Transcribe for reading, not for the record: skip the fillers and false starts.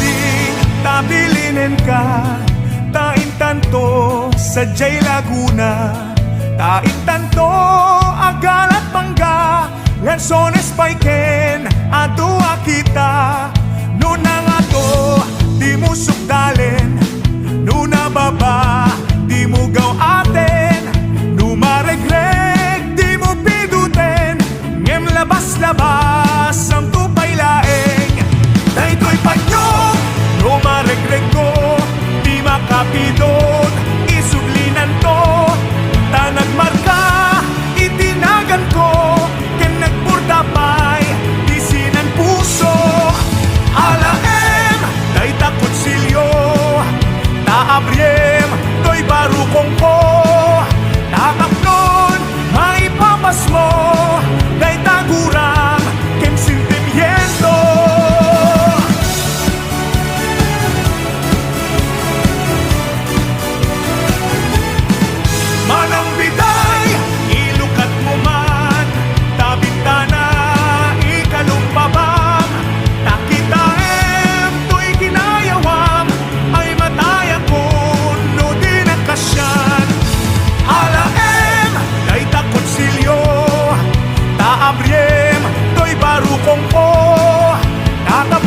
ding tabilinen ka, tain tanto sa Jay Laguna, tain tanto agal at mangga, Lanzones paiken adua kita. Nuna nga to di mo sukdalen, nuna baba di mo gaw aten, numaregreg di mo piduten, ngem labas-labas ang tupay laeng. Daytoy panyong numaregreg ko, di makapidot isublinan to, tanagmarka itinagan ko, ken nagpurdapay disinan puso. Alaem day takot silyo, taabriem toy barukong ko, tataknon maipapas mo, day tagurang ken sentimiento. Manang biday ilukat mo man, tabintana ikalumpabang, takitaem to'y ginayawam, ay mataya ko no din ang kasyan. Alaem day takot silyo, taabriem to'y barukong ko, tatap